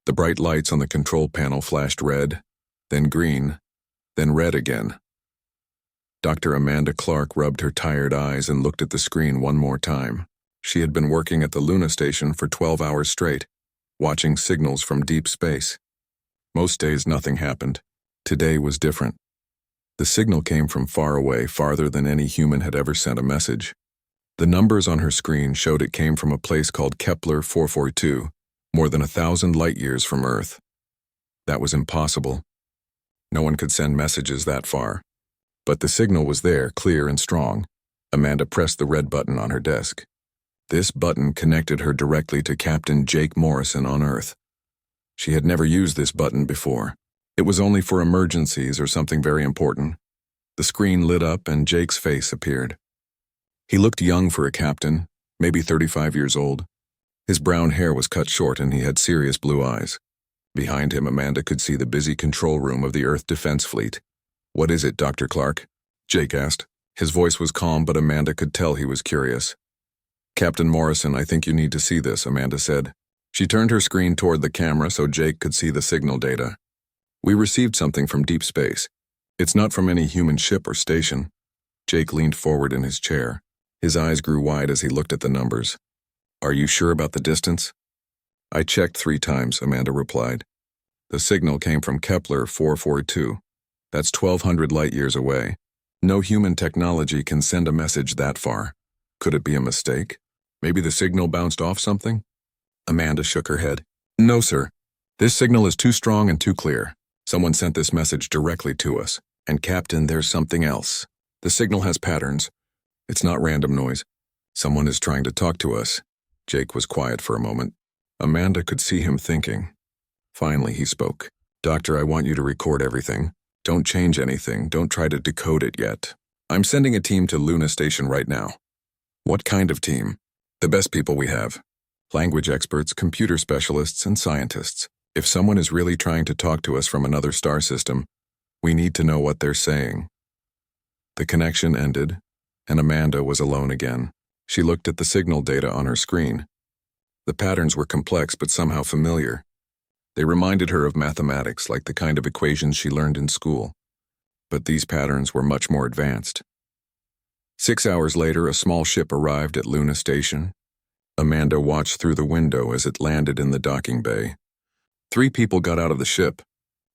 The bright lights on the control panel flashed red, then green, then red again. Dr. Amanda Clark rubbed her tired eyes and looked at the screen one more time. She had been working at the Luna station for 12 hours straight, watching signals from deep space. Most days nothing happened. Today was different. The signal came from far away, farther than any human had ever sent a message. The numbers on her screen showed it came from a place called Kepler 442, more than 1,000 light-years from Earth. That was impossible. No one could send messages that far. But the signal was there, clear and strong. Amanda pressed the red button on her desk. This button connected her directly to Captain Jake Morrison on Earth. She had never used this button before. It was only for emergencies or something very important. The screen lit up and Jake's face appeared. He looked young for a captain, maybe 35 years old. His brown hair was cut short and he had serious blue eyes. Behind him, Amanda could see the busy control room of the Earth Defense Fleet. "What is it, Dr. Clark?" Jake asked. His voice was calm, but Amanda could tell he was curious. "Captain Morrison, I think you need to see this," Amanda said. She turned her screen toward the camera so Jake could see the signal data. "We received something from deep space. It's not from any human ship or station." Jake leaned forward in his chair. His eyes grew wide as he looked at the numbers. "Are you sure about the distance?" "I checked 3 times, Amanda replied. "The signal came from Kepler 442. That's 1,200 light-years away. No human technology can send a message that far. Could it be a mistake? Maybe the signal bounced off something?" Amanda shook her head. "No, sir. This signal is too strong and too clear. Someone sent this message directly to us. And Captain, there's something else. The signal has patterns. It's not random noise. Someone is trying to talk to us." Jake was quiet for a moment. Amanda could see him thinking. Finally, he spoke. "Doctor, I want you to record everything. Don't change anything. Don't try to decode it yet. I'm sending a team to Luna Station right now." "What kind of team?" "The best people we have. Language experts, computer specialists, and scientists. If someone is really trying to talk to us from another star system, we need to know what they're saying." The connection ended, and Amanda was alone again. She looked at the signal data on her screen. The patterns were complex but somehow familiar. They reminded her of mathematics, like the kind of equations she learned in school. But these patterns were much more advanced. 6 hours later, a small ship arrived at Luna Station. Amanda watched through the window as it landed in the docking bay. 3 people got out of the ship.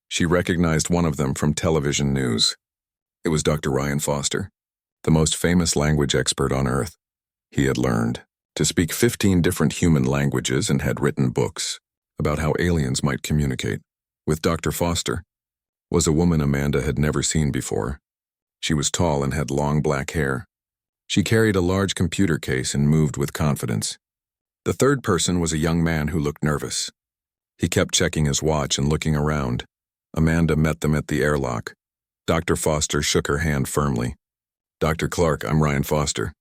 She recognized one of them from television news. It was Dr. Ryan Foster, the most famous language expert on Earth. He had learned to speak 15 different human languages and had written books about how aliens might communicate. With Dr. Foster was a woman Amanda had never seen before. She was tall and had long black hair. She carried a large computer case and moved with confidence. The third person was a young man who looked nervous. He kept checking his watch and looking around. Amanda met them at the airlock. Dr. Foster shook her hand firmly. "Dr. Clark, I'm Ryan Foster.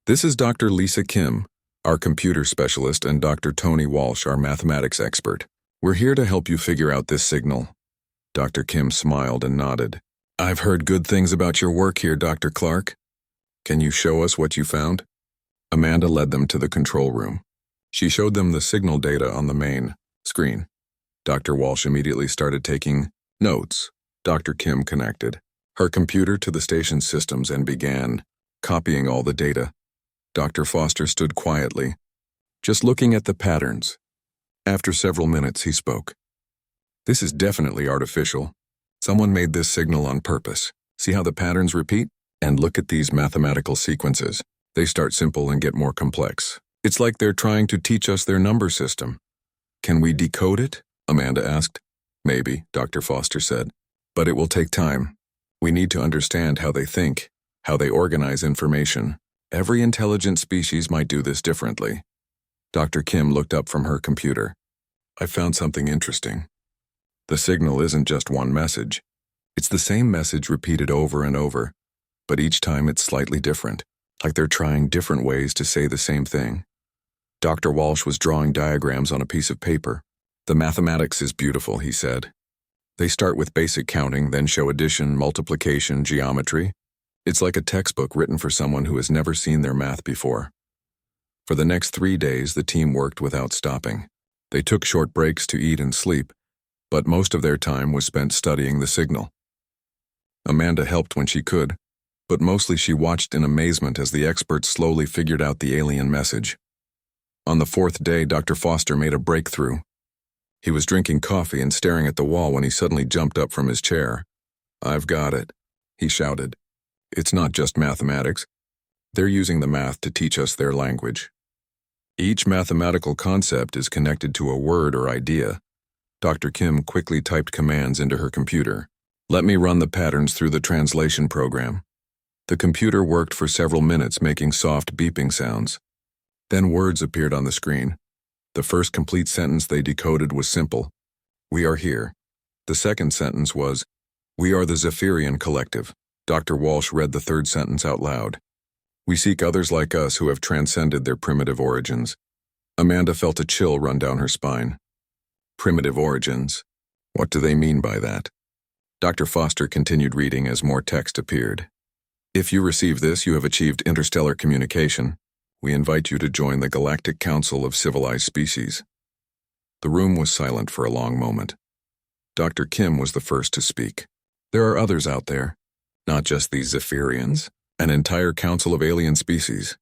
This is Dr. Lisa Kim, our computer specialist, and Dr. Tony Walsh, our mathematics expert. We're here to help you figure out this signal." Dr. Kim smiled and nodded. "I've heard good things about your work here, Dr. Clark. Can you show us what you found?" Amanda led them to the control room. She showed them the signal data on the main screen. Dr. Walsh immediately started taking notes. Dr. Kim connected her computer to the station's systems and began copying all the data. Dr. Foster stood quietly, just looking at the patterns. After several minutes, he spoke. "This is definitely artificial. Someone made this signal on purpose. See how the patterns repeat? And look at these mathematical sequences. They start simple and get more complex. It's like they're trying to teach us their number system." "Can we decode it?" Amanda asked. "Maybe," Dr. Foster said. "But it will take time. We need to understand how they think, how they organize information. Every intelligent species might do this differently." Dr. Kim looked up from her computer. "I found something interesting. The signal isn't just one message. It's the same message repeated over and over, but each time it's slightly different, like they're trying different ways to say the same thing." Dr. Walsh was drawing diagrams on a piece of paper. "The mathematics is beautiful," he said. "They start with basic counting, then show addition, multiplication, geometry. It's like a textbook written for someone who has never seen their math before." For the next 3 days, the team worked without stopping. They took short breaks to eat and sleep, but most of their time was spent studying the signal. Amanda helped when she could, but mostly she watched in amazement as the experts slowly figured out the alien message. On the fourth day, Dr. Foster made a breakthrough. He was drinking coffee and staring at the wall when he suddenly jumped up from his chair. "I've got it," he shouted. "It's not just mathematics. They're using the math to teach us their language. Each mathematical concept is connected to a word or idea." Dr. Kim quickly typed commands into her computer. "Let me run the patterns through the translation program." The computer worked for several minutes, making soft beeping sounds. Then words appeared on the screen. The first complete sentence they decoded was simple: "We are here." The second sentence was, "We are the Zephyrian Collective." Dr. Walsh read the third sentence out loud. "We seek others like us who have transcended their primitive origins." Amanda felt a chill run down her spine. Primitive origins? What do they mean by that? Dr. Foster continued reading as more text appeared. "If you receive this, you have achieved interstellar communication. We invite you to join the Galactic Council of Civilized Species." The room was silent for a long moment. Dr. Kim was the first to speak. "There are others out there, not just these Zephyrians. An entire council of alien species."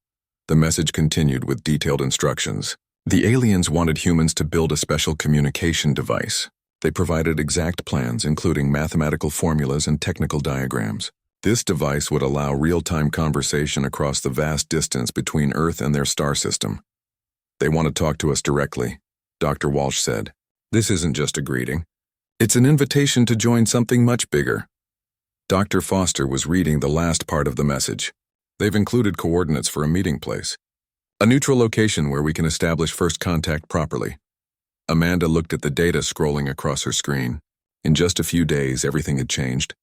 The message continued with detailed instructions. The aliens wanted humans to build a special communication device. They provided exact plans, including mathematical formulas and technical diagrams. This device would allow real-time conversation across the vast distance between Earth and their star system. "They want to talk to us directly," Dr. Walsh said. "This isn't just a greeting. It's an invitation to join something much bigger." Dr. Foster was reading the last part of the message. "They've included coordinates for a meeting place. A neutral location where we can establish first contact properly." Amanda looked at the data scrolling across her screen. In just a few days, everything had changed.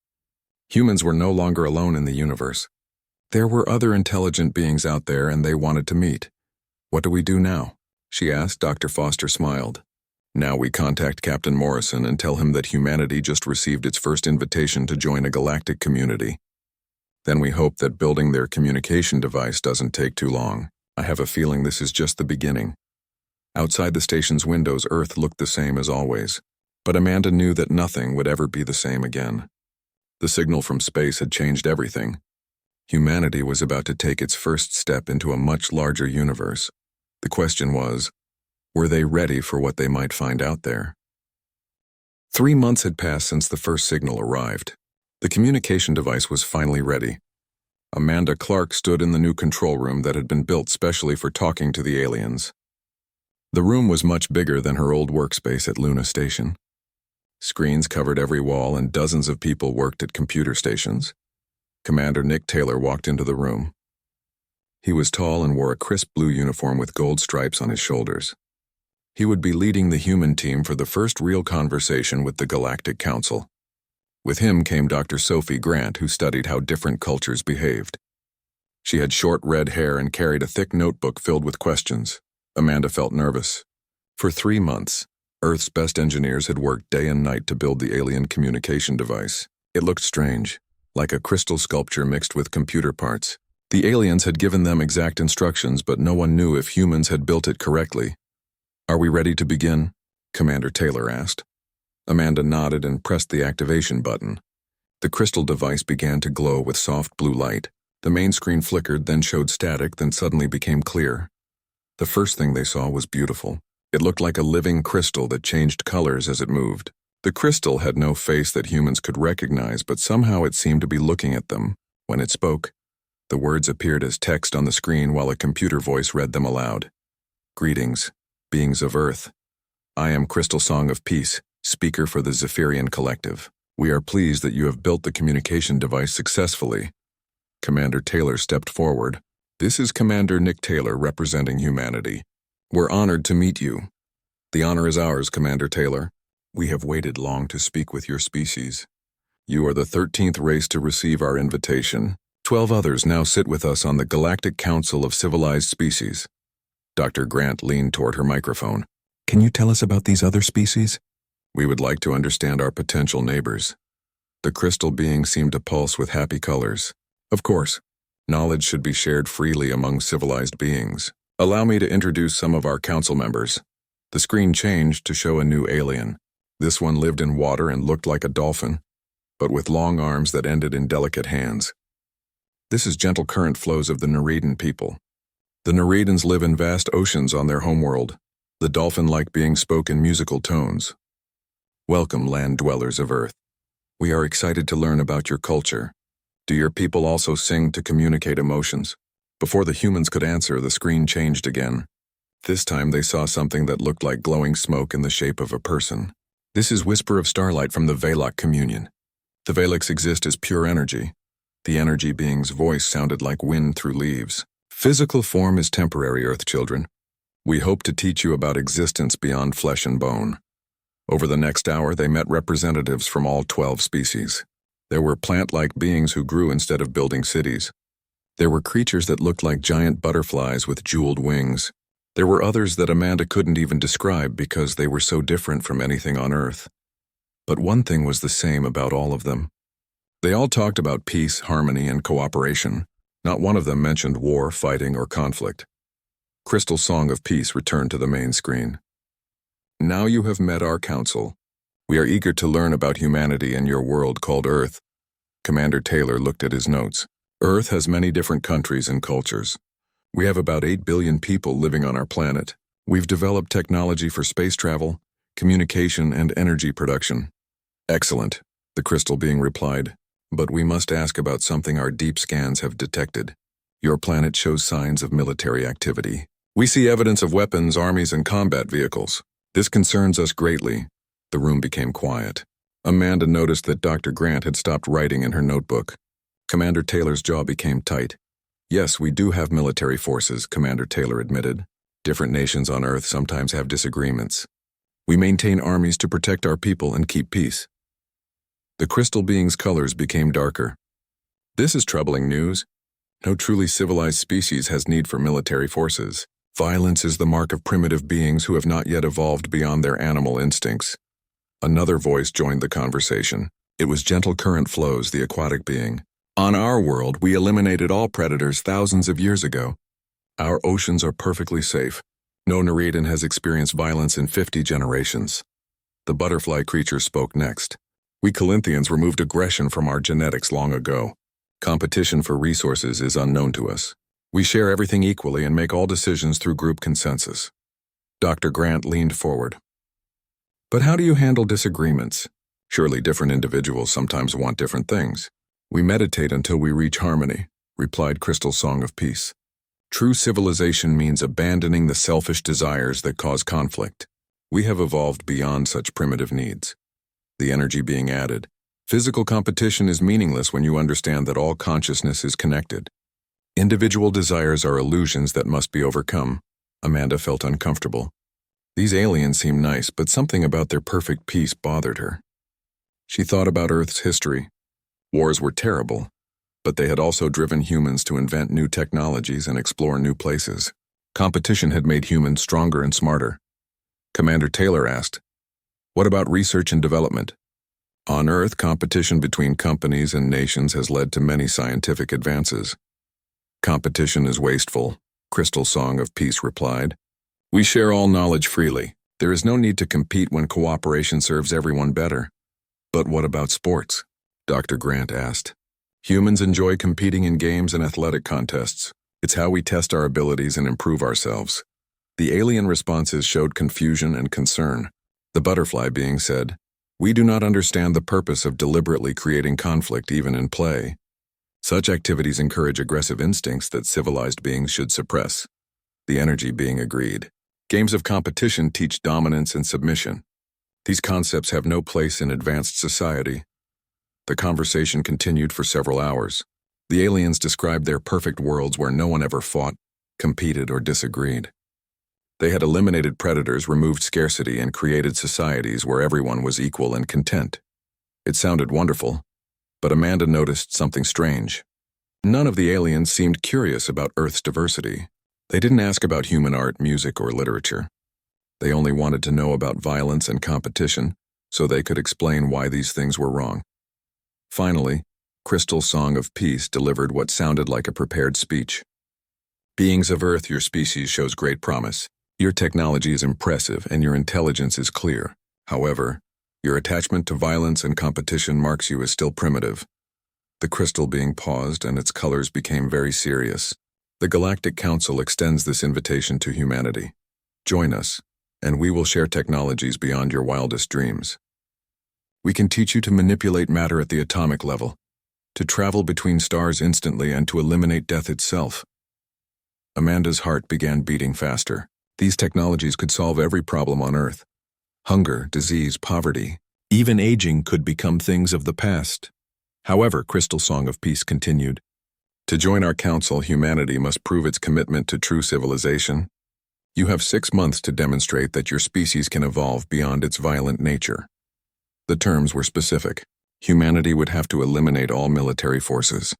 Humans were no longer alone in the universe. There were other intelligent beings out there, and they wanted to meet. "What do we do now?" she asked. Dr. Foster smiled. "Now we contact Captain Morrison and tell him that humanity just received its first invitation to join a galactic community. Then we hope that building their communication device doesn't take too long. I have a feeling this is just the beginning." Outside the station's windows, Earth looked the same as always, but Amanda knew that nothing would ever be the same again. The signal from space had changed everything. Humanity was about to take its first step into a much larger universe. The question was, were they ready for what they might find out there? 3 months had passed since the first signal arrived. The communication device was finally ready. Amanda Clark stood in the new control room that had been built specially for talking to the aliens. The room was much bigger than her old workspace at Luna Station. Screens covered every wall and dozens of people worked at computer stations. Commander Nick Taylor walked into the room. He was tall and wore a crisp blue uniform with gold stripes on his shoulders. He would be leading the human team for the first real conversation with the Galactic Council. With him came Dr. Sophie Grant, who studied how different cultures behaved. She had short red hair and carried a thick notebook filled with questions. Amanda felt nervous. For 3 months, Earth's best engineers had worked day and night to build the alien communication device. It looked strange, like a crystal sculpture mixed with computer parts. The aliens had given them exact instructions, but no one knew if humans had built it correctly. "Are we ready to begin?" Commander Taylor asked. Amanda nodded and pressed the activation button. The crystal device began to glow with soft blue light. The main screen flickered, then showed static, then suddenly became clear. The first thing they saw was beautiful. It looked like a living crystal that changed colors as it moved. The crystal had no face that humans could recognize, but somehow it seemed to be looking at them. When it spoke, the words appeared as text on the screen while a computer voice read them aloud. "Greetings, beings of Earth. I am Crystal Song of Peace, speaker for the Zephyrian Collective. We are pleased that you have built the communication device successfully." Commander Taylor stepped forward. "This is Commander Nick Taylor representing humanity. We're honored to meet you." "The honor is ours, Commander Taylor. We have waited long to speak with your species. You are the 13th race to receive our invitation. 12 others now sit with us on the Galactic Council of Civilized Species." Dr. Grant leaned toward her microphone. "Can you tell us about these other species?" "We would like to understand our potential neighbors." The crystal being seemed to pulse with happy colors. "Of course, knowledge should be shared freely among civilized beings. Allow me to introduce some of our council members. The screen changed to show a new alien. This one lived in water and looked like a dolphin, but with long arms that ended in delicate hands. This is gentle current flows of the Nereidan people. The Nereidans live in vast oceans on their homeworld. The dolphin-like beings spoke in musical tones. Welcome, land dwellers of Earth. We are excited to learn about your culture. Do your people also sing to communicate emotions? Before the humans could answer, the screen changed again. This time they saw something that looked like glowing smoke in the shape of a person. This is Whisper of Starlight from the Valak communion. The Valaks exist as pure energy. The energy being's voice sounded like wind through leaves. Physical form is temporary, Earth children. We hope to teach you about existence beyond flesh and bone. Over the next hour, they met representatives from all 12 species. There were plant-like beings who grew instead of building cities. There were creatures that looked like giant butterflies with jeweled wings. There were others that Amanda couldn't even describe because they were so different from anything on Earth. But one thing was the same about all of them. They all talked about peace, harmony, and cooperation. Not one of them mentioned war, fighting, or conflict. Crystal Song of Peace returned to the main screen. Now you have met our council. We are eager to learn about humanity and your world called Earth. Commander Taylor looked at his notes. Earth has many different countries and cultures. We have about 8 billion people living on our planet. We've developed technology for space travel, communication, and energy production. Excellent, the crystal being replied. But we must ask about something our deep scans have detected. Your planet shows signs of military activity. We see evidence of weapons, armies, and combat vehicles. This concerns us greatly. The room became quiet. Amanda noticed that Dr. Grant had stopped writing in her notebook. Commander Taylor's jaw became tight. Yes, we do have military forces, Commander Taylor admitted. Different nations on Earth sometimes have disagreements. We maintain armies to protect our people and keep peace. The crystal being's colors became darker. This is troubling news. No truly civilized species has need for military forces. Violence is the mark of primitive beings who have not yet evolved beyond their animal instincts. Another voice joined the conversation. It was Gentle Current Flows, the aquatic being. On our world, we eliminated all predators thousands of years ago. Our oceans are perfectly safe. No Nereidan has experienced violence in 50 generations. The butterfly creature spoke next. We Corinthians removed aggression from our genetics long ago. Competition for resources is unknown to us. We share everything equally and make all decisions through group consensus. Dr. Grant leaned forward. But how do you handle disagreements? Surely different individuals sometimes want different things. We meditate until we reach harmony, replied Crystal Song of Peace. True civilization means abandoning the selfish desires that cause conflict. We have evolved beyond such primitive needs. The energy being added. Physical competition is meaningless when you understand that all consciousness is connected. Individual desires are illusions that must be overcome. Amanda felt uncomfortable. These aliens seemed nice, but something about their perfect peace bothered her. She thought about Earth's history. Wars were terrible, but they had also driven humans to invent new technologies and explore new places. Competition had made humans stronger and smarter. Commander Taylor asked, "What about research and development?" On Earth, competition between companies and nations has led to many scientific advances. Competition is wasteful, Crystal Song of Peace replied. We share all knowledge freely. There is no need to compete when cooperation serves everyone better. But what about sports? Dr. Grant asked. Humans enjoy competing in games and athletic contests. It's how we test our abilities and improve ourselves. The alien responses showed confusion and concern. The butterfly being said, "We do not understand the purpose of deliberately creating conflict even in play. Such activities encourage aggressive instincts that civilized beings should suppress." The energy being agreed. Games of competition teach dominance and submission. These concepts have no place in advanced society. The conversation continued for several hours. The aliens described their perfect worlds where no one ever fought, competed, or disagreed. They had eliminated predators, removed scarcity, and created societies where everyone was equal and content. It sounded wonderful, but Amanda noticed something strange. None of the aliens seemed curious about Earth's diversity. They didn't ask about human art, music, or literature. They only wanted to know about violence and competition, so they could explain why these things were wrong. Finally, Crystal Song of Peace delivered what sounded like a prepared speech. Beings of Earth, your species shows great promise. Your technology is impressive and your intelligence is clear. However, your attachment to violence and competition marks you as still primitive. The crystal being paused and its colors became very serious. The Galactic Council extends this invitation to humanity. Join us, and we will share technologies beyond your wildest dreams. We can teach you to manipulate matter at the atomic level, to travel between stars instantly, and to eliminate death itself. Amanda's heart began beating faster. These technologies could solve every problem on Earth. Hunger, disease, poverty, even aging could become things of the past. However, Crystal Song of Peace continued. To join our council, humanity must prove its commitment to true civilization. You have 6 months to demonstrate that your species can evolve beyond its violent nature. The terms were specific. Humanity would have to eliminate all military forces.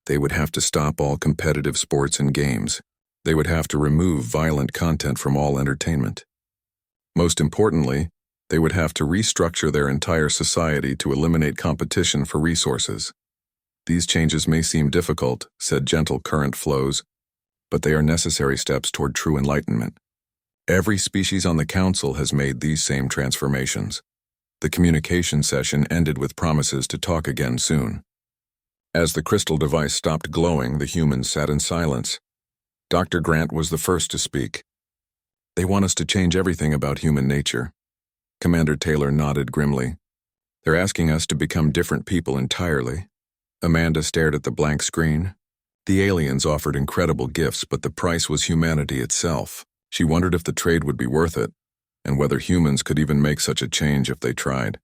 They would have to stop all competitive sports and games. They would have to remove violent content from all entertainment. Most importantly, they would have to restructure their entire society to eliminate competition for resources. These changes may seem difficult, said Gentle Current Flows, but they are necessary steps toward true enlightenment. Every species on the council has made these same transformations. The communication session ended with promises to talk again soon. As the crystal device stopped glowing, the humans sat in silence. Dr. Grant was the first to speak. They want us to change everything about human nature. Commander Taylor nodded grimly. They're asking us to become different people entirely. Amanda stared at the blank screen. The aliens offered incredible gifts, but the price was humanity itself. She wondered if the trade would be worth it, and whether humans could even make such a change if they tried.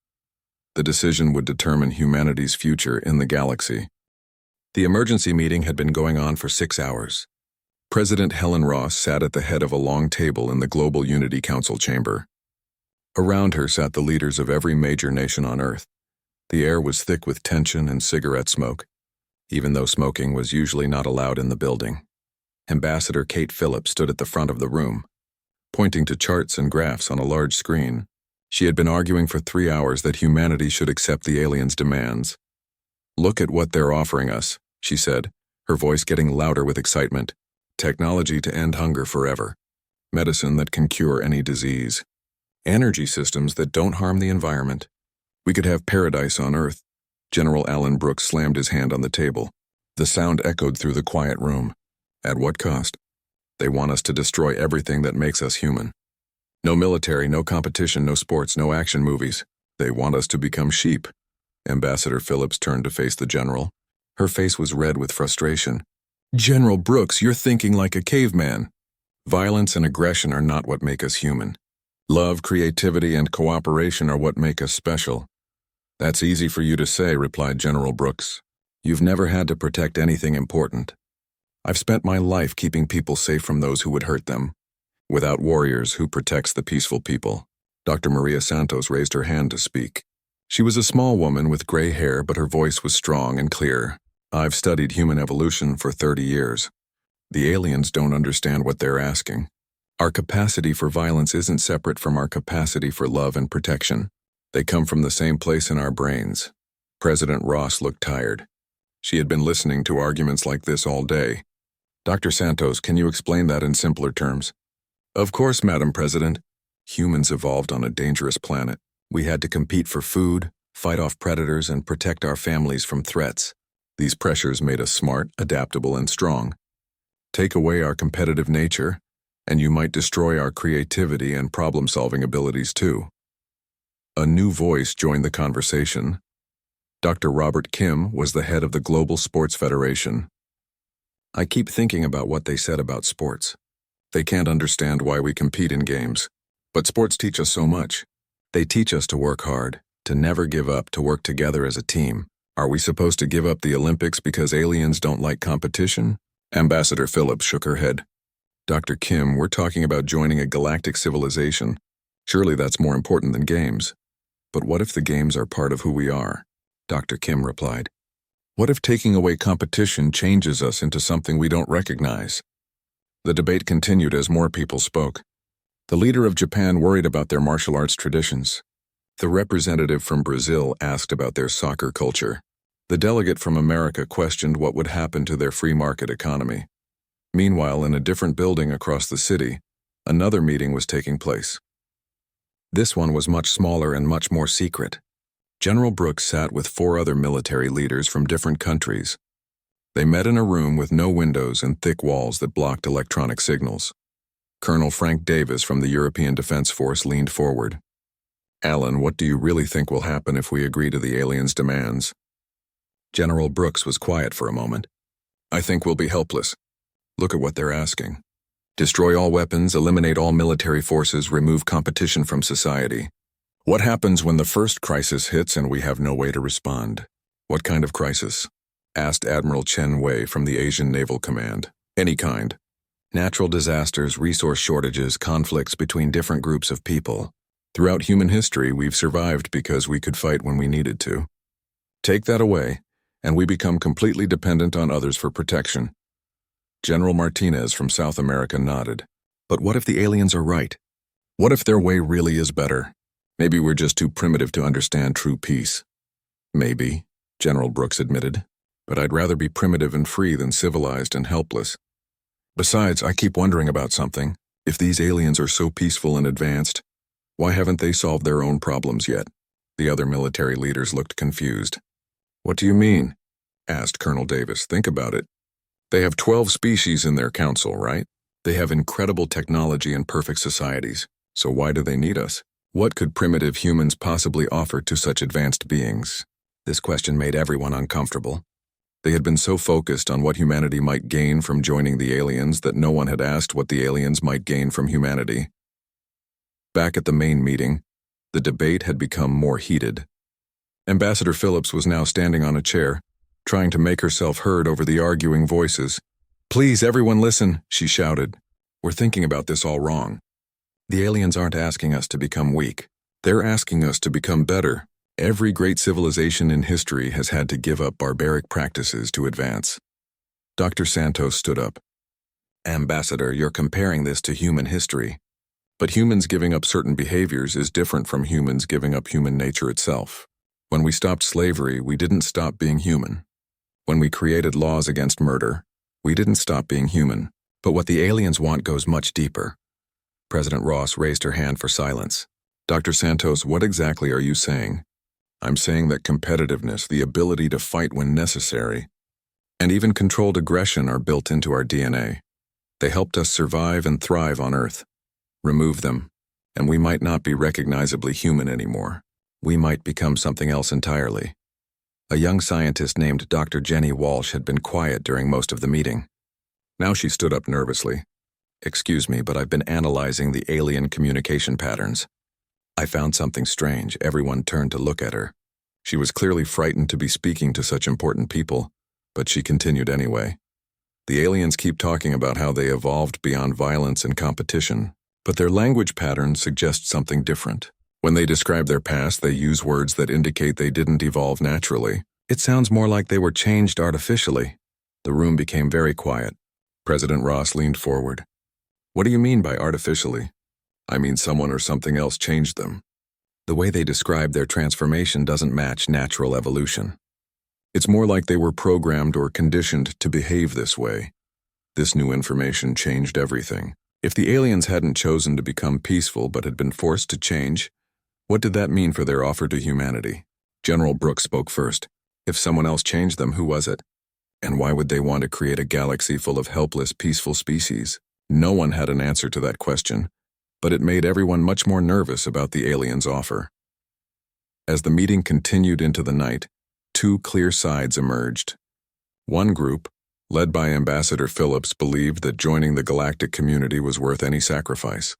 The decision would determine humanity's future in the galaxy. The emergency meeting had been going on for 6 hours. President Helen Ross sat at the head of a long table in the Global Unity Council chamber. Around her sat the leaders of every major nation on Earth. The air was thick with tension and cigarette smoke, even though smoking was usually not allowed in the building. Ambassador Kate Phillips stood at the front of the room, pointing to charts and graphs on a large screen. She had been arguing for 3 hours that humanity should accept the aliens' demands. Look at what they're offering us, she said, her voice getting louder with excitement. Technology to end hunger forever. Medicine that can cure any disease. Energy systems that don't harm the environment. We could have paradise on Earth. General Alan Brooks slammed his hand on the table. The sound echoed through the quiet room. At what cost? They want us to destroy everything that makes us human. No military, no competition, no sports, no action movies. They want us to become sheep. Ambassador Phillips turned to face the general. Her face was red with frustration. General Brooks, you're thinking like a caveman. Violence and aggression are not what make us human. Love, creativity, and cooperation are what make us special. That's easy for you to say, replied General Brooks. You've never had to protect anything important. I've spent my life keeping people safe from those who would hurt them. Without warriors, who protects the peaceful people? Dr. Maria Santos raised her hand to speak. She was a small woman with gray hair, but her voice was strong and clear. I've studied human evolution for 30 years. The aliens don't understand what they're asking. Our capacity for violence isn't separate from our capacity for love and protection. They come from the same place in our brains. President Ross looked tired. She had been listening to arguments like this all day. Dr. Santos, can you explain that in simpler terms? Of course, Madam President. Humans evolved on a dangerous planet. We had to compete for food, fight off predators, and protect our families from threats. These pressures made us smart, adaptable, and strong. Take away our competitive nature, and you might destroy our creativity and problem-solving abilities too. A new voice joined the conversation. Dr. Robert Kim was the head of the Global Sports Federation. I keep thinking about what they said about sports. They can't understand why we compete in games. But sports teach us so much. They teach us to work hard, to never give up, to work together as a team. Are we supposed to give up the Olympics because aliens don't like competition? Ambassador Phillips shook her head. Dr. Kim, we're talking about joining a galactic civilization. Surely that's more important than games. But what if the games are part of who we are? Dr. Kim replied. What if taking away competition changes us into something we don't recognize? The debate continued as more people spoke. The leader of Japan worried about their martial arts traditions. The representative from Brazil asked about their soccer culture. The delegate from America questioned what would happen to their free market economy. Meanwhile, in a different building across the city, Another meeting was taking place. This one was much smaller and much more secret. General Brooks sat with 4 other military leaders from different countries. They met in a room with no windows and thick walls that blocked electronic signals. Colonel Frank Davis from the European Defense Force leaned forward. "Alan, what do you really think will happen if we agree to the aliens' demands?" General Brooks was quiet for a moment. "I think we'll be helpless. Look at what they're asking. Destroy all weapons, eliminate all military forces, remove competition from society. What happens when the first crisis hits and we have no way to respond?" "What kind of crisis?" asked Admiral Chen Wei from the Asian Naval Command. "Any kind. Natural disasters, resource shortages, conflicts between different groups of people. Throughout human history, we've survived because we could fight when we needed to. Take that away, and we become completely dependent on others for protection." General Martinez from South America nodded. "But what if the aliens are right? What if their way really is better? Maybe we're just too primitive to understand true peace." "Maybe," General Brooks admitted, "but I'd rather be primitive and free than civilized and helpless. Besides, I keep wondering about something. If these aliens are so peaceful and advanced, why haven't they solved their own problems yet?" The other military leaders looked confused. "What do you mean?" asked Colonel Davis. "Think about it. They have 12 species in their council, right? They have incredible technology and perfect societies. So why do they need us? What could primitive humans possibly offer to such advanced beings?" This question made everyone uncomfortable. They had been so focused on what humanity might gain from joining the aliens that no one had asked what the aliens might gain from humanity. Back at the main meeting, the debate had become more heated. Ambassador Phillips was now standing on a chair, trying to make herself heard over the arguing voices. "Please, everyone listen," she shouted. "We're thinking about this all wrong. The aliens aren't asking us to become weak. They're asking us to become better. Every great civilization in history has had to give up barbaric practices to advance." Dr. Santos stood up. "Ambassador, you're comparing this to human history. But humans giving up certain behaviors is different from humans giving up human nature itself. When we stopped slavery, we didn't stop being human. When we created laws against murder, we didn't stop being human. But what the aliens want goes much deeper." President Ross raised her hand for silence. "Dr. Santos, what exactly are you saying?" "I'm saying that competitiveness, the ability to fight when necessary, and even controlled aggression are built into our DNA. They helped us survive and thrive on Earth. Remove them, and we might not be recognizably human anymore. We might become something else entirely." A young scientist named Dr. Jenny Walsh had been quiet during most of the meeting. Now she stood up nervously. "Excuse me, but I've been analyzing the alien communication patterns. I found something strange." Everyone turned to look at her. She was clearly frightened to be speaking to such important people, but she continued anyway. "The aliens keep talking about how they evolved beyond violence and competition, but their language patterns suggest something different. When they describe their past, they use words that indicate they didn't evolve naturally. It sounds more like they were changed artificially." The room became very quiet. President Ross leaned forward. "What do you mean by artificially?" "I mean someone or something else changed them. The way they describe their transformation doesn't match natural evolution. It's more like they were programmed or conditioned to behave this way. This new information changed everything. If the aliens hadn't chosen to become peaceful but had been forced to change, what did that mean for their offer to humanity?" General Brooks spoke first. "If someone else changed them, who was it? And why would they want to create a galaxy full of helpless, peaceful species?" No one had an answer to that question, but it made everyone much more nervous about the aliens' offer. As the meeting continued into the night, 2 clear sides emerged. One group, led by Ambassador Phillips, believed that joining the galactic community was worth any sacrifice.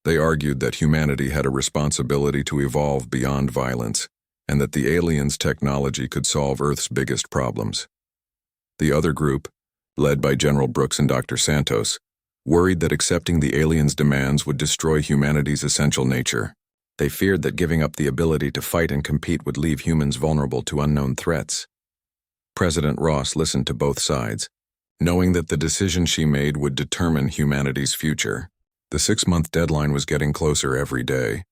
They argued that humanity had a responsibility to evolve beyond violence, and that the aliens' technology could solve Earth's biggest problems. The other group, led by General Brooks and Dr. Santos, worried that accepting the aliens' demands would destroy humanity's essential nature. They feared that giving up the ability to fight and compete would leave humans vulnerable to unknown threats. President Ross listened to both sides, knowing that the decision she made would determine humanity's future. The 6-month deadline was getting closer every day.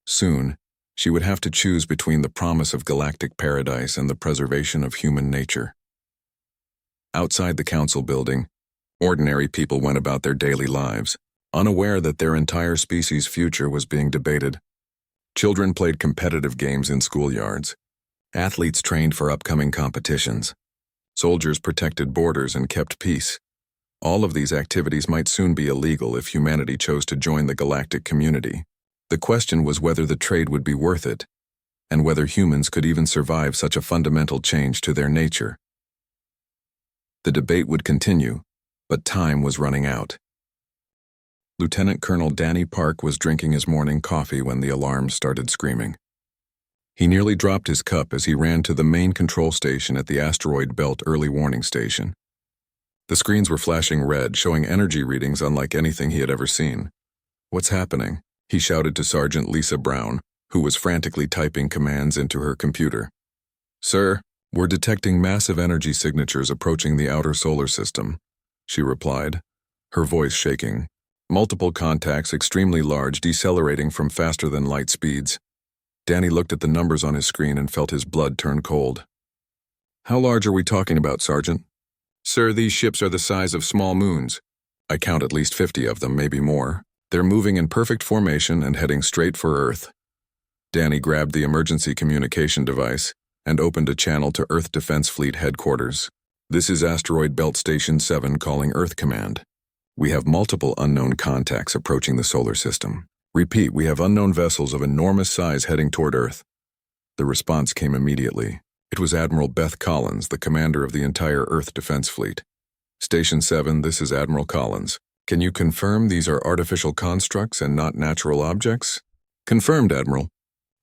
Soon, she would have to choose between the promise of galactic paradise and the preservation of human nature. Outside the council building, ordinary people went about their daily lives. unaware that their entire species' future was being debated. Children played competitive games in schoolyards. Athletes trained for upcoming competitions. Soldiers protected borders and kept peace. All of these activities might soon be illegal if humanity chose to join the galactic community. The question was whether the trade would be worth it, and whether humans could even survive such a fundamental change to their nature. The debate would continue, but time was running out. Lieutenant Colonel Danny Park was drinking his morning coffee when the alarms started screaming. He nearly dropped his cup as he ran to the main control station at the Asteroid Belt Early Warning Station. The screens were flashing red, showing energy readings unlike anything he had ever seen. "What's happening?" he shouted to Sergeant Lisa Brown, who was frantically typing commands into her computer. "Sir, we're detecting massive energy signatures approaching the outer solar system," she replied, her voice shaking. "Multiple contacts, extremely large, decelerating from faster-than-light speeds." Danny looked at the numbers on his screen and felt his blood turn cold. "How large are we talking about, Sergeant?" "Sir, these ships are the size of small moons. I count at least 50 of them, maybe more. They're moving in perfect formation and heading straight for Earth." Danny grabbed the emergency communication device and opened a channel to Earth Defense Fleet Headquarters. "This is Asteroid Belt Station 7 calling Earth Command. We have multiple unknown contacts approaching the solar system. Repeat, we have unknown vessels of enormous size heading toward Earth." The response came immediately. It was Admiral Beth Collins, the commander of the entire Earth Defense Fleet. "Station 7, this is Admiral Collins. Can you confirm these are artificial constructs and not natural objects?" "Confirmed, Admiral.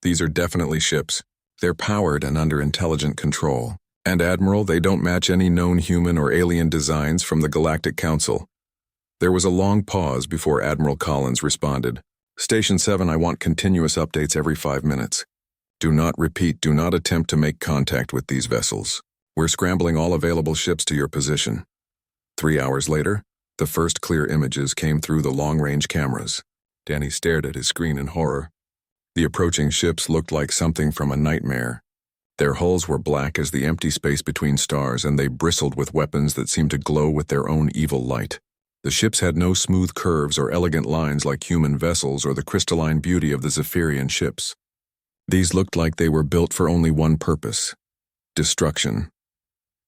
These are definitely ships. They're powered and under intelligent control. And Admiral, they don't match any known human or alien designs from the Galactic Council." There was a long pause before Admiral Collins responded. "Station 7, I want continuous updates every 5 minutes. Do not attempt to make contact with these vessels. We're scrambling all available ships to your position." 3 hours later, the first clear images came through the long-range cameras. Danny stared at his screen in horror. The approaching ships looked like something from a nightmare. Their hulls were black as the empty space between stars, and they bristled with weapons that seemed to glow with their own evil light. The ships had no smooth curves or elegant lines like human vessels or the crystalline beauty of the Zephyrian ships. These looked like they were built for only one purpose: destruction.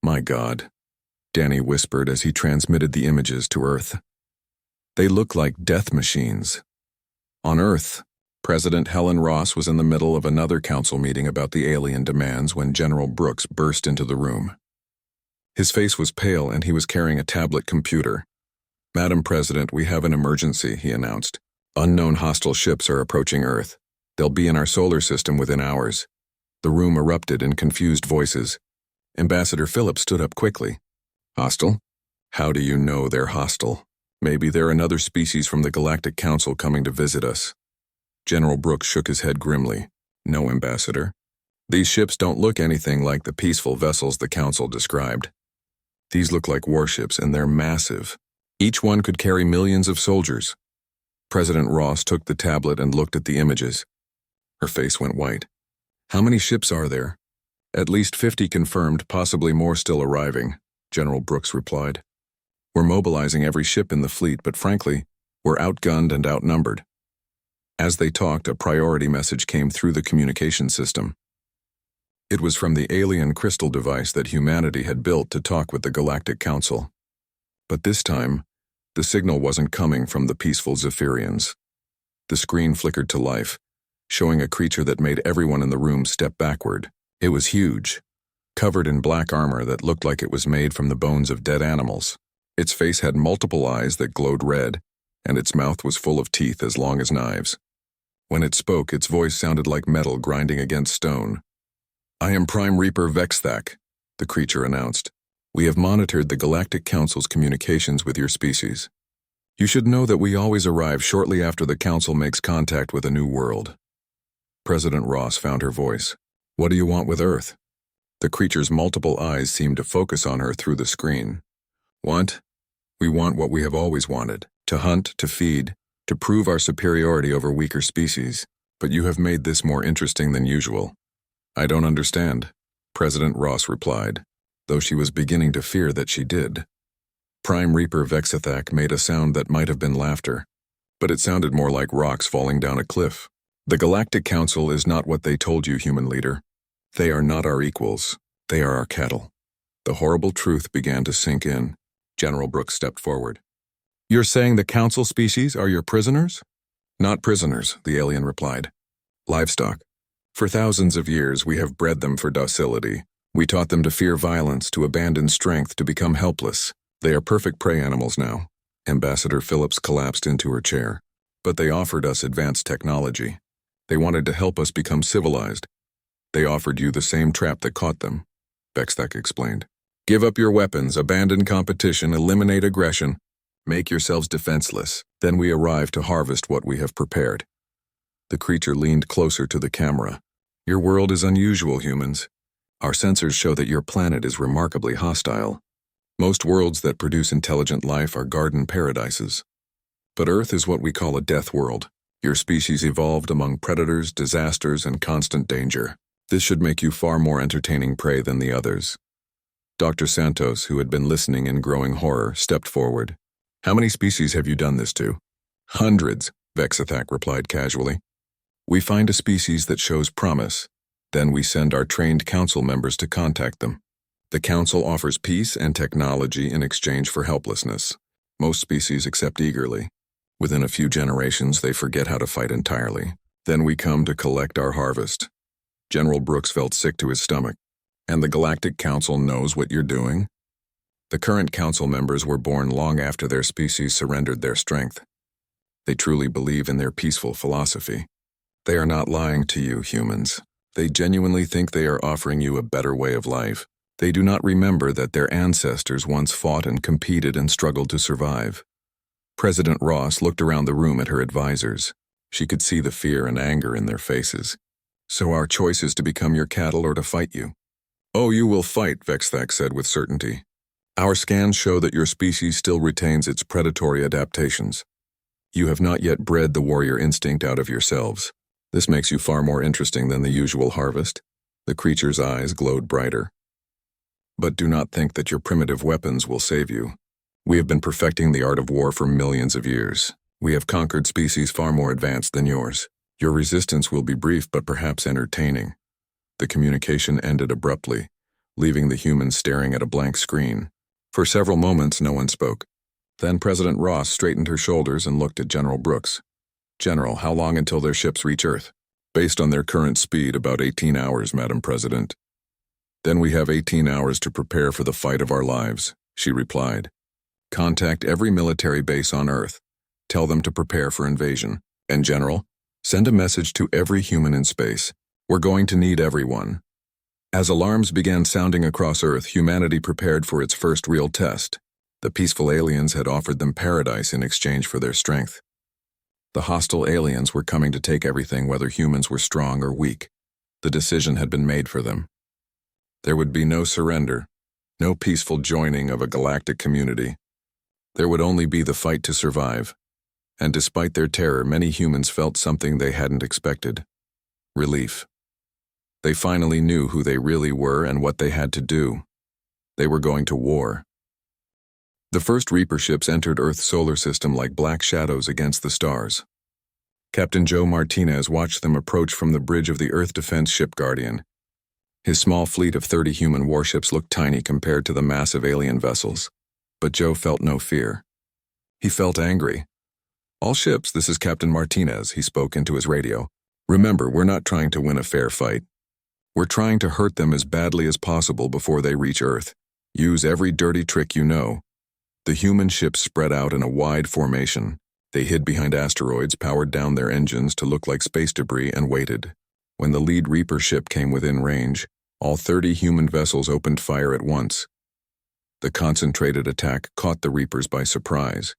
"My God," Danny whispered as he transmitted the images to Earth. "They look like death machines." On Earth, President Helen Ross was in the middle of another council meeting about the alien demands when General Brooks burst into the room. His face was pale and he was carrying a tablet computer. "Madam President, we have an emergency," he announced. "Unknown hostile ships are approaching Earth. They'll be in our solar system within hours." The room erupted in confused voices. Ambassador Phillips stood up quickly. "Hostile? How do you know they're hostile? Maybe they're another species from the Galactic Council coming to visit us." General Brooks shook his head grimly. "No, Ambassador. These ships don't look anything like the peaceful vessels the Council described. These look like warships, and they're massive. Each one could carry millions of soldiers." President Ross took the tablet and looked at the images. Her face went white. "How many ships are there?" "At least 50 confirmed, possibly more still arriving," General Brooks replied. "We're mobilizing every ship in the fleet, but frankly, we're outgunned and outnumbered." As they talked, a priority message came through the communication system. It was from the alien crystal device that humanity had built to talk with the Galactic Council. But this time, the signal wasn't coming from the peaceful Zephyrians. The screen flickered to life, showing a creature that made everyone in the room step backward. It was huge, covered in black armor that looked like it was made from the bones of dead animals. Its face had multiple eyes that glowed red, and its mouth was full of teeth as long as knives. When it spoke, its voice sounded like metal grinding against stone. "I am Prime Reaper Vexthak," the creature announced. "We have monitored the Galactic Council's communications with your species. You should know that we always arrive shortly after the Council makes contact with a new world." President Ross found her voice. "What do you want with Earth?" The creature's multiple eyes seemed to focus on her through the screen. We want what we have always wanted: to hunt, to feed, to prove our superiority over weaker species. But you have made this more interesting than usual." "I don't understand," President Ross replied, though she was beginning to fear that she did. Prime Reaper Vexithak made a sound that might have been laughter. but it sounded more like rocks falling down a cliff. The Galactic Council is not what they told you, human leader. They are not our equals. They are our cattle. The horrible truth began to sink in. General Brooks stepped forward. You're saying the Council species are your prisoners? Not prisoners, the alien replied. Livestock. For thousands of years, we have bred them for docility. We taught them to fear violence, to abandon strength, to become helpless. They are perfect prey animals now. Ambassador Phillips collapsed into her chair. But they offered us advanced technology. They wanted to help us become civilized. They offered you the same trap that caught them, Bexthak explained. Give up your weapons, abandon competition, eliminate aggression. Make yourselves defenseless. Then we arrive to harvest what we have prepared. The creature leaned closer to the camera. Your world is unusual, humans. Our sensors show that your planet is remarkably hostile. Most worlds that produce intelligent life are garden paradises. But Earth is what we call a death world. Your species evolved among predators, disasters, and constant danger. This should make you far more entertaining prey than the others. Dr. Santos, who had been listening in growing horror, stepped forward. How many species have you done this to? Hundreds, Vexathak replied casually. We find a species that shows promise. Then we send our trained council members to contact them. The council offers peace and technology in exchange for helplessness. Most species accept eagerly. Within a few generations, they forget how to fight entirely. Then we come to collect our harvest. General Brooks felt sick to his stomach. And the Galactic Council knows what you're doing? The current council members were born long after their species surrendered their strength. They truly believe in their peaceful philosophy. They are not lying to you, humans. They genuinely think they are offering you a better way of life. They do not remember that their ancestors once fought and competed and struggled to survive. President Ross looked around the room at her advisors. She could see the fear and anger in their faces. So our choice is to become your cattle or to fight you. Oh, you will fight, Vexthak said with certainty. Our scans show that your species still retains its predatory adaptations. You have not yet bred the warrior instinct out of yourselves. This makes you far more interesting than the usual harvest. The creature's eyes glowed brighter. But do not think that your primitive weapons will save you. We have been perfecting the art of war for millions of years. We have conquered species far more advanced than yours. Your resistance will be brief but perhaps entertaining. The communication ended abruptly, leaving the humans staring at a blank screen. For several moments, no one spoke. Then President Ross straightened her shoulders and looked at General Brooks. General, how long until their ships reach Earth? Based on their current speed, about 18 hours, Madam President. Then we have 18 hours to prepare for the fight of our lives, she replied. Contact every military base on Earth. Tell them to prepare for invasion. And General, send a message to every human in space. We're going to need everyone. As alarms began sounding across Earth, humanity prepared for its first real test. The peaceful aliens had offered them paradise in exchange for their strength. The hostile aliens were coming to take everything, whether humans were strong or weak. The decision had been made for them. There would be no surrender, no peaceful joining of a galactic community. There would only be the fight to survive. And despite their terror, many humans felt something they hadn't expected. Relief. They finally knew who they really were and what they had to do. They were going to war. The first Reaper ships entered Earth's solar system like black shadows against the stars. Captain Joe Martinez watched them approach from the bridge of the Earth Defense Ship Guardian. His small fleet of 30 human warships looked tiny compared to the massive alien vessels. But Joe felt no fear. He felt angry. All ships, this is Captain Martinez, he spoke into his radio. Remember, we're not trying to win a fair fight. We're trying to hurt them as badly as possible before they reach Earth. Use every dirty trick you know. The human ships spread out in a wide formation. They hid behind asteroids, powered down their engines to look like space debris, and waited. When the lead Reaper ship came within range, all 30 human vessels opened fire at once. The concentrated attack caught the Reapers by surprise.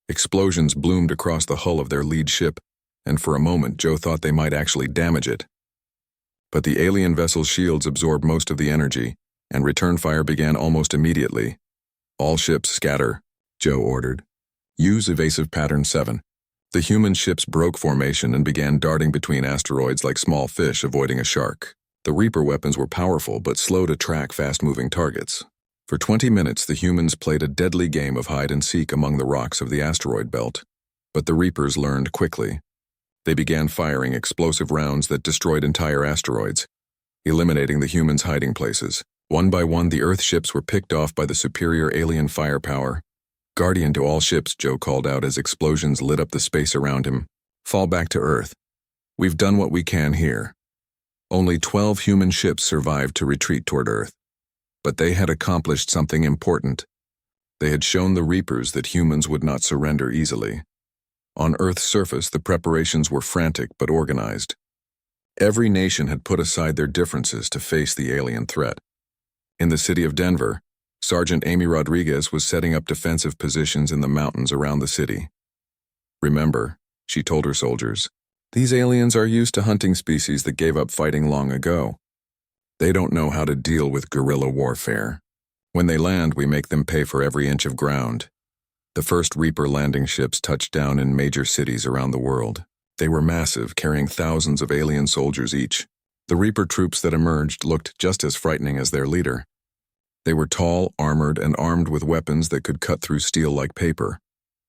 Explosions bloomed across the hull of their lead ship, and for a moment Joe thought they might actually damage it. But the alien vessel's shields absorbed most of the energy, and return fire began almost immediately. All ships scatter, Joe ordered. Use evasive pattern 7. The human ships broke formation and began darting between asteroids like small fish avoiding a shark. The Reaper weapons were powerful but slow to track fast-moving targets. For 20 minutes, the humans played a deadly game of hide-and-seek among the rocks of the asteroid belt. But the Reapers learned quickly. They began firing explosive rounds that destroyed entire asteroids, eliminating the humans' hiding places. One by one, the Earth ships were picked off by the superior alien firepower. "Guardian to all ships," Joe called out as explosions lit up the space around him. "Fall back to Earth. We've done what we can here." Only 12 human ships survived to retreat toward Earth. But they had accomplished something important. They had shown the Reapers that humans would not surrender easily. On Earth's surface, the preparations were frantic but organized. Every nation had put aside their differences to face the alien threat. In the city of Denver, Sergeant Amy Rodriguez was setting up defensive positions in the mountains around the city. "Remember," she told her soldiers, "these aliens are used to hunting species that gave up fighting long ago. They don't know how to deal with guerrilla warfare. When they land, we make them pay for every inch of ground." The first Reaper landing ships touched down in major cities around the world. They were massive, carrying thousands of alien soldiers each. The Reaper troops that emerged looked just as frightening as their leader. They were tall, armored, and armed with weapons that could cut through steel like paper.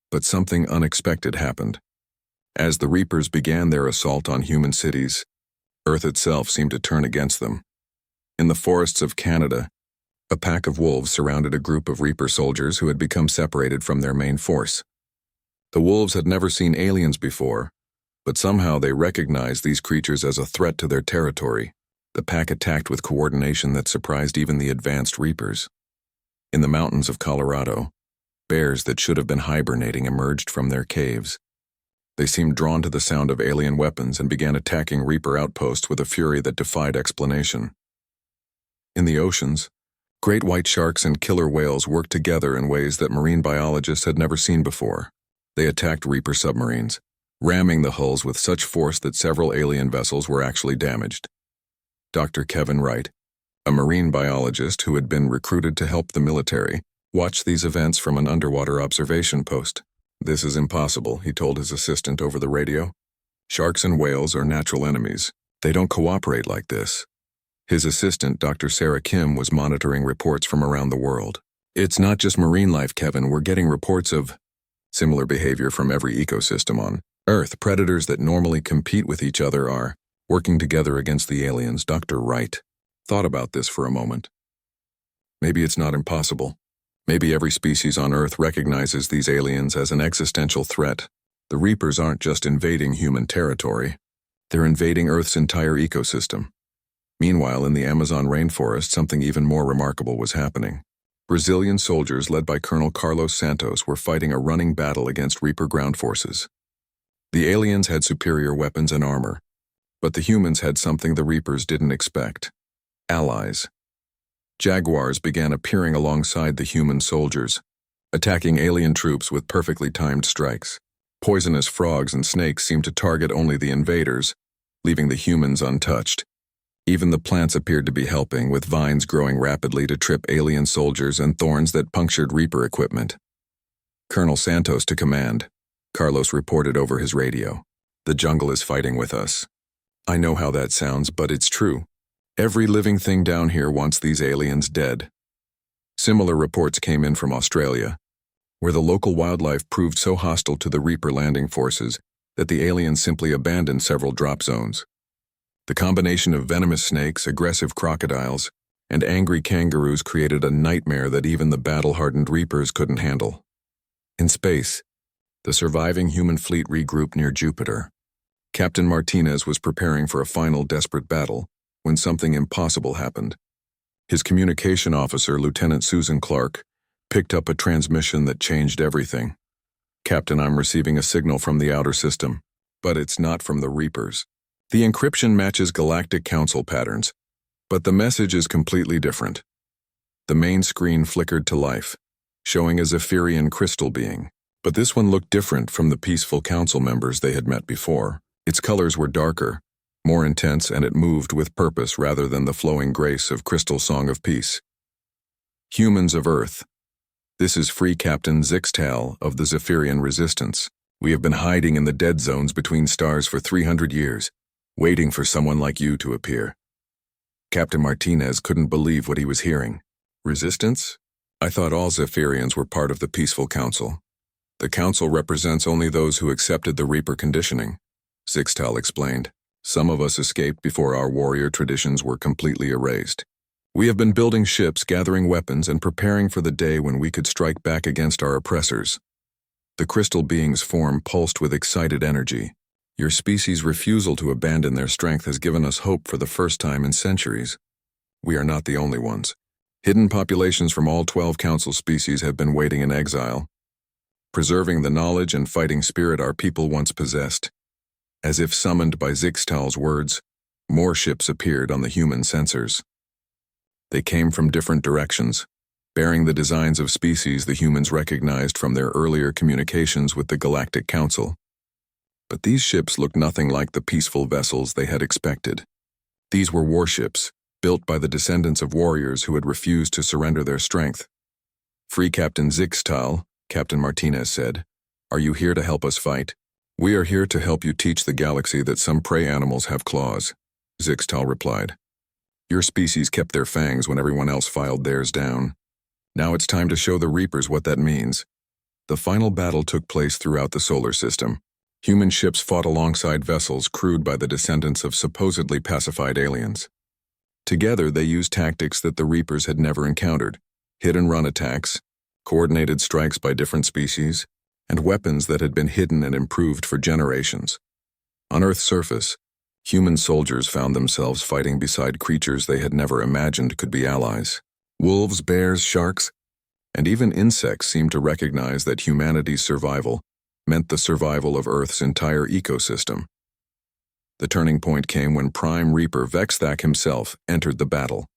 But something unexpected happened. As the Reapers began their assault on human cities, Earth itself seemed to turn against them. In the forests of Canada, a pack of wolves surrounded a group of Reaper soldiers who had become separated from their main force. The wolves had never seen aliens before, but somehow they recognized these creatures as a threat to their territory. The pack attacked with coordination that surprised even the advanced Reapers. In the mountains of Colorado, bears that should have been hibernating emerged from their caves. They seemed drawn to the sound of alien weapons and began attacking Reaper outposts with a fury that defied explanation. In the oceans, great white sharks and killer whales worked together in ways that marine biologists had never seen before. They attacked Reaper submarines, ramming the hulls with such force that several alien vessels were actually damaged. Dr. Kevin Wright, a marine biologist who had been recruited to help the military, watched these events from an underwater observation post. "This is impossible," he told his assistant over the radio. "Sharks and whales are natural enemies. They don't cooperate like this." His assistant, Dr. Sarah Kim, was monitoring reports from around the world. "It's not just marine life, Kevin. We're getting reports of similar behavior from every ecosystem on Earth. Predators that normally compete with each other are working together against the aliens." Dr. Wright thought about this for a moment. Maybe it's not impossible. Maybe every species on Earth recognizes these aliens as an existential threat. The Reapers aren't just invading human territory. They're invading Earth's entire ecosystem. Meanwhile, in the Amazon rainforest, something even more remarkable was happening. Brazilian soldiers led by Colonel Carlos Santos were fighting a running battle against Reaper ground forces. The aliens had superior weapons and armor, but the humans had something the Reapers didn't expect: allies. Jaguars began appearing alongside the human soldiers, attacking alien troops with perfectly timed strikes. Poisonous frogs and snakes seemed to target only the invaders, leaving the humans untouched. Even the plants appeared to be helping, with vines growing rapidly to trip alien soldiers and thorns that punctured Reaper equipment. "Colonel Santos to command," Carlos reported over his radio. "The jungle is fighting with us." "I know how that sounds, but it's true. Every living thing down here wants these aliens dead." Similar reports came in from Australia, where the local wildlife proved so hostile to the Reaper landing forces that the aliens simply abandoned several drop zones. The combination of venomous snakes, aggressive crocodiles, and angry kangaroos created a nightmare that even the battle-hardened Reapers couldn't handle. In space, the surviving human fleet regrouped near Jupiter. Captain Martinez was preparing for a final desperate battle when something impossible happened. His communication officer, Lieutenant Susan Clark, picked up a transmission that changed everything. "Captain, I'm receiving a signal from the outer system, but it's not from the Reapers. The encryption matches Galactic Council patterns, but the message is completely different." The main screen flickered to life, showing a Zephyrian crystal being. But this one looked different from the peaceful council members they had met before. Its colors were darker, more intense, and it moved with purpose rather than the flowing grace of Crystal Song of Peace. "Humans of Earth, this is Free Captain Zixtal of the Zephyrian Resistance. We have been hiding in the dead zones between stars for 300 years, waiting for someone like you to appear." Captain Martinez couldn't believe what he was hearing. "Resistance? I thought all Zephyrians were part of the Peaceful Council." The Council represents only those who accepted the Reaper conditioning, Zixtal explained. Some of us escaped before our warrior traditions were completely erased. We have been building ships, gathering weapons, and preparing for the day when we could strike back against our oppressors. The crystal being's form pulsed with excited energy. Your species' refusal to abandon their strength has given us hope for the first time in centuries. We are not the only ones. Hidden populations from all 12 Council species have been waiting in exile, preserving the knowledge and fighting spirit our people once possessed. As if summoned by Zixtal's words, more ships appeared on the human sensors. They came from different directions, bearing the designs of species the humans recognized from their earlier communications with the Galactic Council. But these ships looked nothing like the peaceful vessels they had expected. These were warships, built by the descendants of warriors who had refused to surrender their strength. "Free Captain Zixtal," Captain Martinez said. "Are you here to help us fight?" "We are here to help you teach the galaxy that some prey animals have claws," Zixtal replied. "Your species kept their fangs when everyone else filed theirs down. Now it's time to show the Reapers what that means." The final battle took place throughout the solar system. Human ships fought alongside vessels crewed by the descendants of supposedly pacified aliens. Together, they used tactics that the Reapers had never encountered: hit-and-run attacks, coordinated strikes by different species, and weapons that had been hidden and improved for generations. On Earth's surface, human soldiers found themselves fighting beside creatures they had never imagined could be allies. Wolves, bears, sharks, and even insects seemed to recognize that humanity's survival meant the survival of Earth's entire ecosystem. The turning point came when Prime Reaper Vexthak himself entered the battle.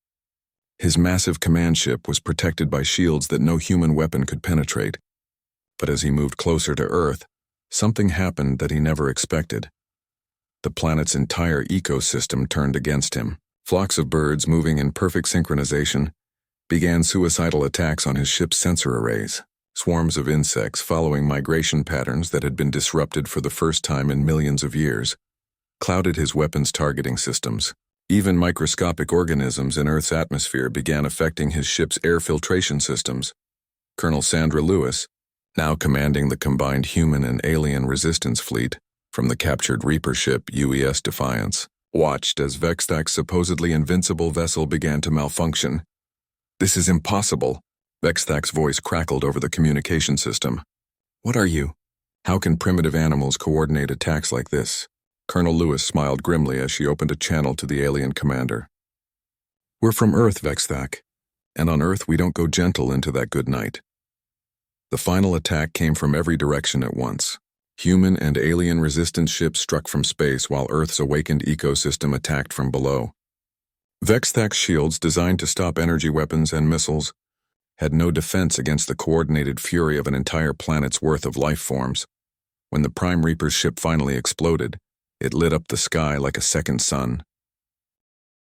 His massive command ship was protected by shields that no human weapon could penetrate. But as he moved closer to Earth, something happened that he never expected. The planet's entire ecosystem turned against him. Flocks of birds, moving in perfect synchronization, began suicidal attacks on his ship's sensor arrays. Swarms of insects, following migration patterns that had been disrupted for the first time in millions of years, clouded his weapons targeting systems. Even microscopic organisms in Earth's atmosphere began affecting his ship's air filtration systems. Colonel Sandra Lewis, now commanding the combined human and alien resistance fleet from the captured Reaper ship UES Defiance, watched as Vexthak's supposedly invincible vessel began to malfunction. "This is impossible," Vexthak's voice crackled over the communication system. "What are you? How can primitive animals coordinate attacks like this?" Colonel Lewis smiled grimly as she opened a channel to the alien commander. "We're from Earth, Vexthak, and on Earth we don't go gentle into that good night." The final attack came from every direction at once. Human and alien resistance ships struck from space while Earth's awakened ecosystem attacked from below. Vexthak's shields, designed to stop energy weapons and missiles, had no defense against the coordinated fury of an entire planet's worth of life forms. When the Prime Reaper's ship finally exploded, it lit up the sky like a second sun.